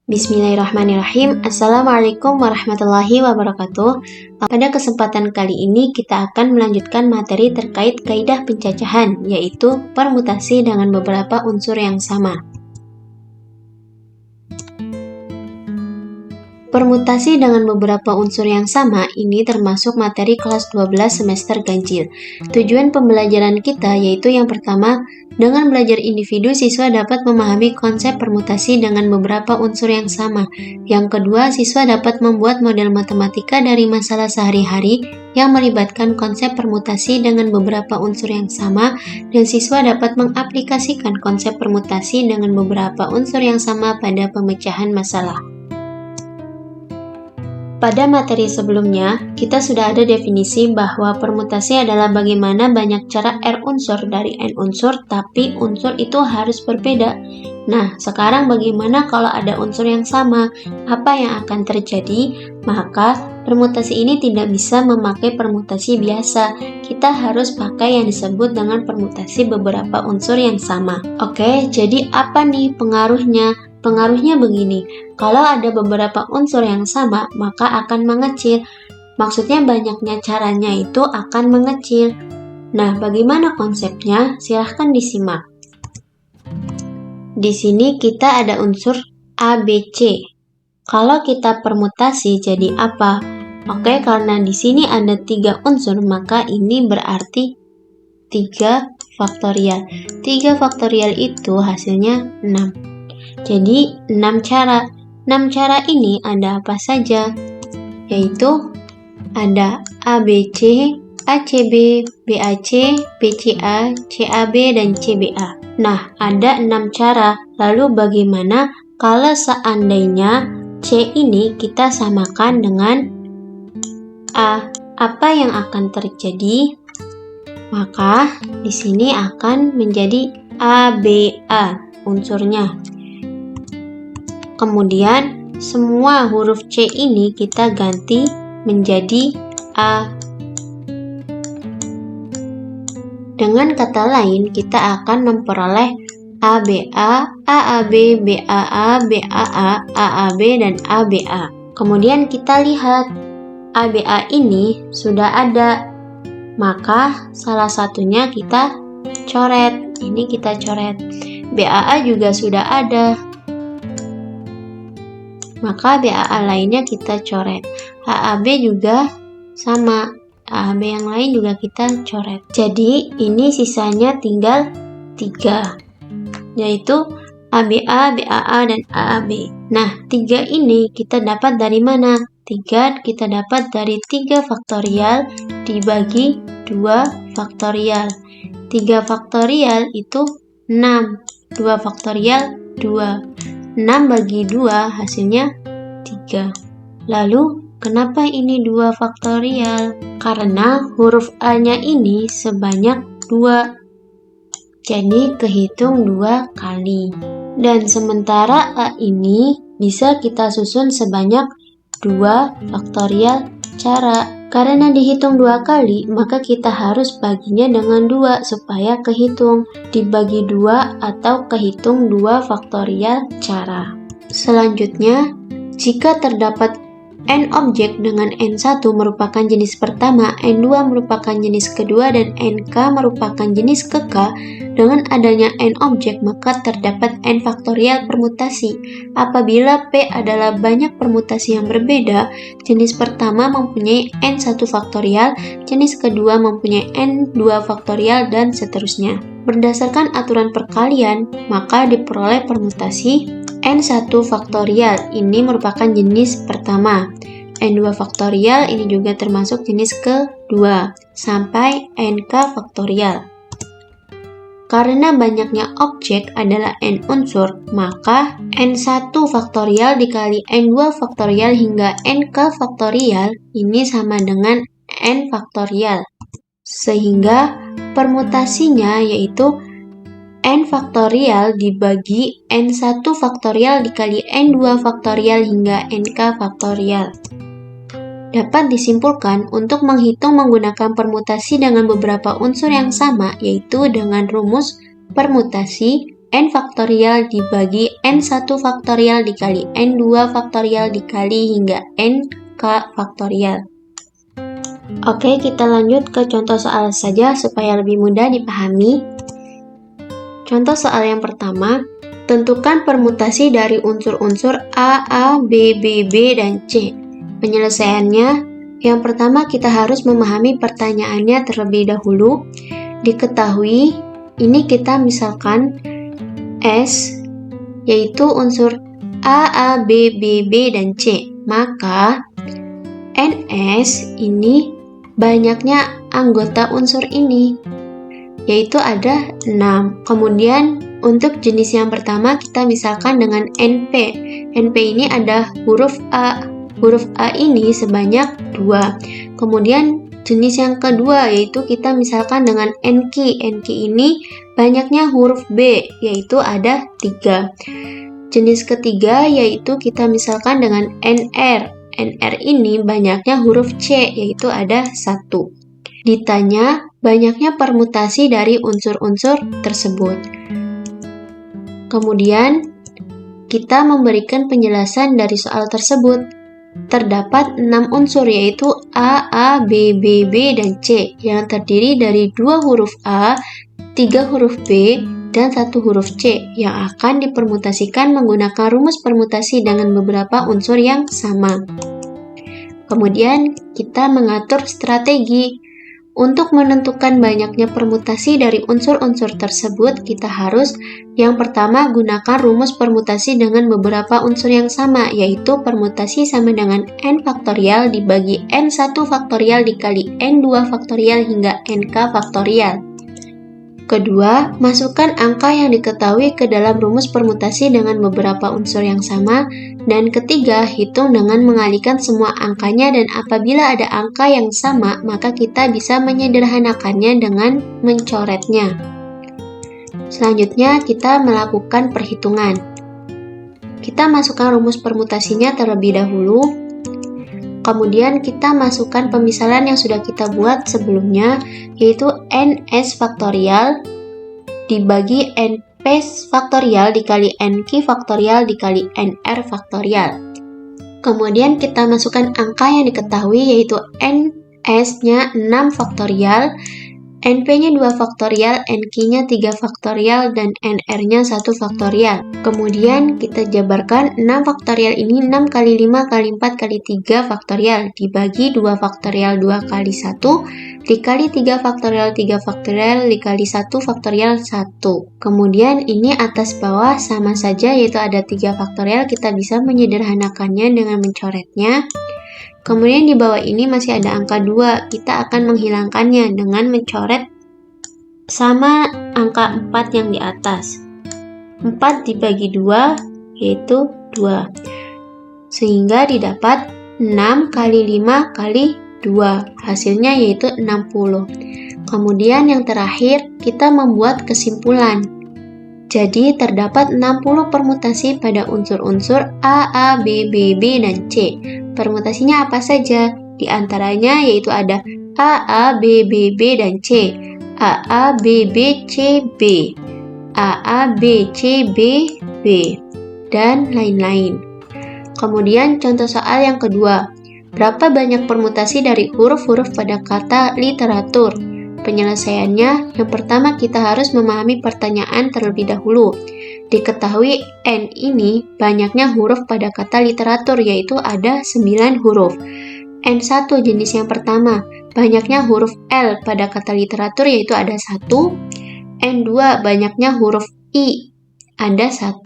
Bismillahirrahmanirrahim. Assalamualaikum warahmatullahi wabarakatuh. Pada kesempatan kali ini kita akan melanjutkan materi terkait kaidah pencacahan, yaitu permutasi dengan beberapa unsur yang sama. Permutasi dengan beberapa unsur yang sama ini termasuk materi kelas 12 semester ganjil. Tujuan pembelajaran kita yaitu yang pertama, dengan belajar individu siswa dapat memahami konsep permutasi dengan beberapa unsur yang sama. Yang kedua, siswa dapat membuat model matematika dari masalah sehari-hari yang melibatkan konsep permutasi dengan beberapa unsur yang sama, dan siswa dapat mengaplikasikan konsep permutasi dengan beberapa unsur yang sama pada pemecahan masalah. Pada materi sebelumnya, kita sudah ada definisi bahwa permutasi adalah bagaimana banyak cara R unsur dari N unsur, tapi unsur itu harus berbeda. Nah, sekarang bagaimana kalau ada unsur yang sama? Apa yang akan terjadi? Maka, permutasi ini tidak bisa memakai permutasi biasa. Kita harus pakai yang disebut dengan permutasi beberapa unsur yang sama. Oke, jadi apa nih pengaruhnya? Pengaruhnya begini, kalau ada beberapa unsur yang sama, maka akan mengecil. Maksudnya banyaknya caranya itu akan mengecil. Nah, bagaimana konsepnya? Silahkan disimak. Di sini kita ada unsur A, B, C. Kalau kita permutasi jadi apa? Oke, karena di sini ada 3 unsur, maka ini berarti 3 faktorial. 3 faktorial itu hasilnya 6. Jadi 6 cara. 6 cara ini ada apa saja? Yaitu ada ABC, ACB, BAC, BCA, CAB, dan CBA. Nah, ada 6 cara. Lalu bagaimana kalau seandainya C ini kita samakan dengan A? Apa yang akan terjadi? Maka di sini akan menjadi ABA unsurnya. Kemudian semua huruf C ini kita ganti menjadi A. Dengan kata lain, kita akan memperoleh ABA, AAB, BAA, BAA, AAB, dan ABA. Kemudian kita lihat ABA ini sudah ada, maka salah satunya kita coret. Ini kita coret. BAA juga sudah ada, maka BAA lainnya kita coret. AAB juga sama, AAB yang lain juga kita coret. Jadi ini sisanya tinggal 3, yaitu ABA, BAA, dan AAB. Nah, 3 ini kita dapat dari mana? 3 kita dapat dari 3 faktorial dibagi 2 faktorial. 3 faktorial itu 6, 2 faktorial 2. 6 bagi 2 hasilnya 3. Lalu, kenapa ini 2 faktorial? Karena huruf A-nya ini sebanyak 2. Jadi, kehitung 2 kali. Dan sementara A ini bisa kita susun sebanyak 2 faktorial cara. Karena dihitung 2 kali, maka kita harus baginya dengan 2 supaya kehitung. Dibagi 2 atau kehitung 2 faktorial cara. Selanjutnya, jika terdapat N objek dengan N1 merupakan jenis pertama, N2 merupakan jenis kedua, dan NK merupakan jenis keka, dengan adanya N objek maka terdapat N faktorial permutasi. Apabila P adalah banyak permutasi yang berbeda, jenis pertama mempunyai N1 faktorial, jenis kedua mempunyai N2 faktorial, dan seterusnya. Berdasarkan aturan perkalian, maka diperoleh permutasi N1 faktorial ini merupakan jenis pertama. N2 faktorial ini juga termasuk jenis kedua, sampai NK faktorial. Karena banyaknya objek adalah N unsur, maka N1 faktorial dikali N2 faktorial hingga NK faktorial ini sama dengan N faktorial. Sehingga permutasinya yaitu N faktorial dibagi N1 faktorial dikali N2 faktorial hingga NK faktorial. Dapat disimpulkan untuk menghitung menggunakan permutasi dengan beberapa unsur yang sama, yaitu dengan rumus permutasi N faktorial dibagi N1 faktorial dikali N2 faktorial dikali hingga NK faktorial. Oke, kita lanjut ke contoh soal saja supaya lebih mudah dipahami. Contoh soal yang pertama, tentukan permutasi dari unsur-unsur A, B, B, dan C. Penyelesaiannya, yang pertama kita harus memahami pertanyaannya terlebih dahulu. Diketahui, ini kita misalkan S, yaitu unsur A, B, B, dan C. Maka, NS ini banyaknya anggota unsur ini, yaitu ada 6. Kemudian untuk jenis yang pertama kita misalkan dengan NP. NP ini ada huruf A. Huruf A ini sebanyak 2. Kemudian jenis yang kedua yaitu kita misalkan dengan NQ. NQ ini banyaknya huruf B, yaitu ada 3. Jenis ketiga yaitu kita misalkan dengan NR. NR ini banyaknya huruf C, yaitu ada 1. Ditanya banyaknya permutasi dari unsur-unsur tersebut. Kemudian, kita memberikan penjelasan dari soal tersebut. Terdapat 6 unsur yaitu A, B, B, dan C yang terdiri dari 2 huruf A, 3 huruf B, dan 1 huruf C yang akan dipermutasikan menggunakan rumus permutasi dengan beberapa unsur yang sama. Kemudian kita mengatur strategi. Untuk menentukan banyaknya permutasi dari unsur-unsur tersebut, kita harus yang pertama gunakan rumus permutasi dengan beberapa unsur yang sama, yaitu permutasi sama dengan N faktorial dibagi N1 faktorial dikali N2 faktorial hingga NK faktorial. Kedua, masukkan angka yang diketahui ke dalam rumus permutasi dengan beberapa unsur yang sama. Dan ketiga, hitung dengan mengalihkan semua angkanya, dan apabila ada angka yang sama, maka kita bisa menyederhanakannya dengan mencoretnya. Selanjutnya, kita melakukan perhitungan. Kita masukkan rumus permutasinya terlebih dahulu. Kemudian kita masukkan pemisalan yang sudah kita buat sebelumnya, yaitu NS faktorial dibagi NP faktorial dikali NQ faktorial dikali NR faktorial. Kemudian kita masukkan angka yang diketahui, yaitu NS-nya 6 faktorial, NP-nya 2 faktorial, NQ-nya 3 faktorial, dan NR-nya 1 faktorial. Kemudian kita jabarkan 6 faktorial ini 6 kali 5 kali 4 kali 3 faktorial dibagi 2 faktorial 2 kali 1 dikali 3 faktorial 3 faktorial dikali 1 faktorial 1. Kemudian ini atas bawah sama saja, yaitu ada 3 faktorial, kita bisa menyederhanakannya dengan mencoretnya. Kemudian di bawah ini masih ada angka 2, kita akan menghilangkannya dengan mencoret sama angka 4 yang di atas. 4 dibagi 2 yaitu 2. Sehingga didapat 6 kali 5 kali 2. Hasilnya yaitu 60. Kemudian yang terakhir kita membuat kesimpulan. Jadi terdapat 60 permutasi pada unsur-unsur A, B, B, dan C. Permutasinya apa saja? Di antaranya yaitu ada A, B, B, dan C, A, B, C, B, A, B, C, B, dan lain-lain. Kemudian contoh soal yang kedua. Berapa banyak permutasi dari huruf-huruf pada kata literatur? Penyelesaiannya, yang pertama kita harus memahami pertanyaan terlebih dahulu. Diketahui N ini banyaknya huruf pada kata literatur, yaitu ada 9 huruf. N1 jenis yang pertama, banyaknya huruf L pada kata literatur, yaitu ada 1. N2 banyaknya huruf I, ada 1.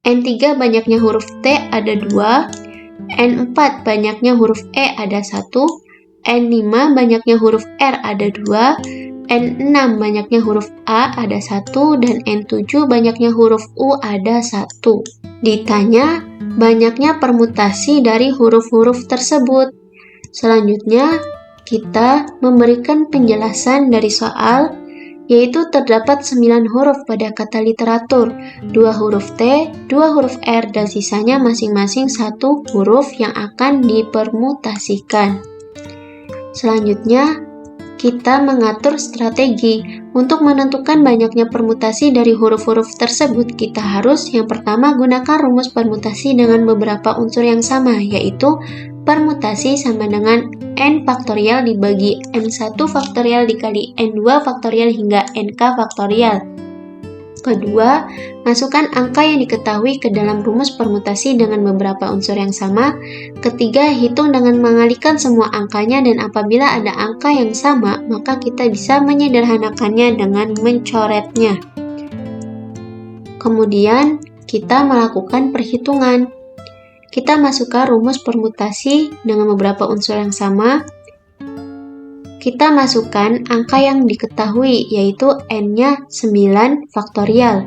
N3 banyaknya huruf T, ada 2. N4 banyaknya huruf E, ada 1. N5 banyaknya huruf R, ada 2. N6 banyaknya huruf A, ada 1. Dan N7 banyaknya huruf U, ada 1. Ditanya banyaknya permutasi dari huruf-huruf tersebut. Selanjutnya, kita memberikan penjelasan dari soal, yaitu terdapat 9 huruf pada kata literatur, 2 huruf T, 2 huruf R, dan sisanya masing-masing 1 huruf yang akan dipermutasikan. Selanjutnya, kita mengatur strategi. Untuk menentukan banyaknya permutasi dari huruf-huruf tersebut, kita harus yang pertama gunakan rumus permutasi dengan beberapa unsur yang sama, yaitu permutasi sama dengan n faktorial dibagi n1 faktorial dikali n2 faktorial hingga nk faktorial. Kedua, masukkan angka yang diketahui ke dalam rumus permutasi dengan beberapa unsur yang sama. Ketiga, hitung dengan mengalihkan semua angkanya, dan apabila ada angka yang sama, maka kita bisa menyederhanakannya dengan mencoretnya. Kemudian, kita melakukan perhitungan. Kita masukkan rumus permutasi dengan beberapa unsur yang sama. Kita masukkan angka yang diketahui, yaitu n-nya 9 faktorial.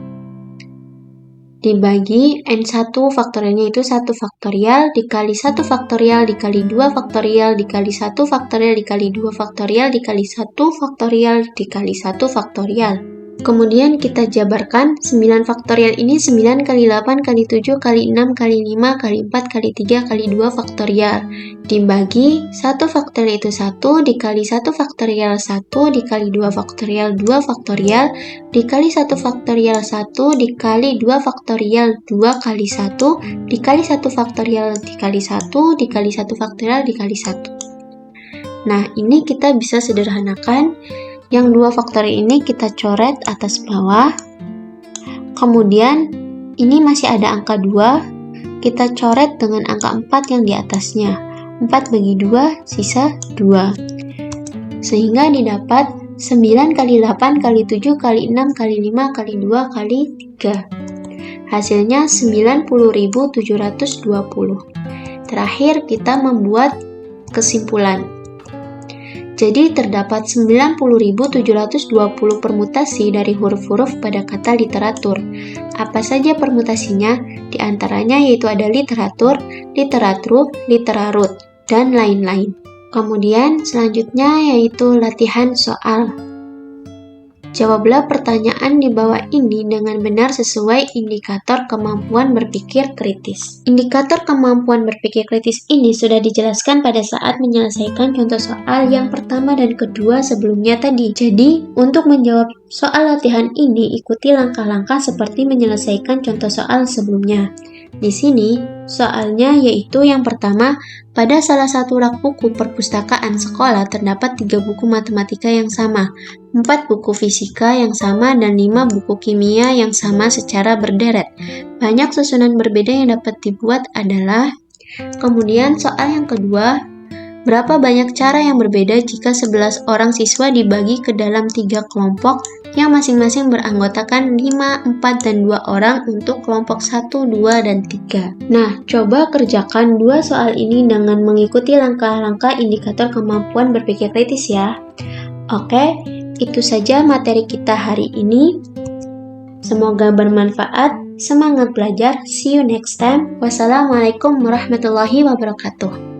Dibagi n1 faktorialnya itu 1 faktorial, dikali 1 faktorial, dikali 2 faktorial, dikali 1 faktorial, dikali 2 faktorial, dikali 1 faktorial, dikali 1 faktorial. Kemudian kita jabarkan 9 faktorial ini 9 kali 8 kali 7 kali 6 kali 5 kali 4 kali 3 kali 2 faktorial. Dibagi 1 faktorial itu 1 dikali 1 faktorial 1 dikali 2 faktorial 2 faktorial dikali 1 faktorial 1 dikali 2 faktorial 2 kali 1 dikali 1 faktorial dikali 1 dikali 1 faktorial dikali 1. Nah, ini kita bisa sederhanakan. Yang 2 faktorial ini kita coret atas bawah. Kemudian ini masih ada angka 2, kita coret dengan angka 4 yang di atasnya. 4 bagi 2 sisa 2. Sehingga didapat 9 kali 8 kali 7 kali 6 kali 5 kali 2 kali 3. Hasilnya 90.720. Terakhir kita membuat kesimpulan. Jadi terdapat 90.720 permutasi dari huruf-huruf pada kata literatur. Apa saja permutasinya? Di antaranya yaitu ada literatur, literatur, literarut, dan lain-lain. Kemudian selanjutnya yaitu latihan soal. Jawablah pertanyaan di bawah ini dengan benar sesuai indikator kemampuan berpikir kritis. Indikator kemampuan berpikir kritis ini sudah dijelaskan pada saat menyelesaikan contoh soal yang pertama dan kedua sebelumnya tadi. Jadi, untuk menjawab soal latihan ini, ikuti langkah-langkah seperti menyelesaikan contoh soal sebelumnya. Di sini, soalnya yaitu yang pertama, pada salah satu rak buku perpustakaan sekolah terdapat 3 buku matematika yang sama, 4 buku fisika yang sama, dan 5 buku kimia yang sama secara berderet. Banyak susunan berbeda yang dapat dibuat adalah. Kemudian soal yang kedua, berapa banyak cara yang berbeda jika 11 orang siswa dibagi ke dalam 3 kelompok yang masing-masing beranggotakan 5, 4, dan 2 orang untuk kelompok 1, 2, dan 3. Nah, coba kerjakan 2 soal ini dengan mengikuti langkah-langkah indikator kemampuan berpikir kritis ya. Oke, itu saja materi kita hari ini. Semoga bermanfaat. Semangat belajar. See you next time. Wassalamualaikum warahmatullahi wabarakatuh.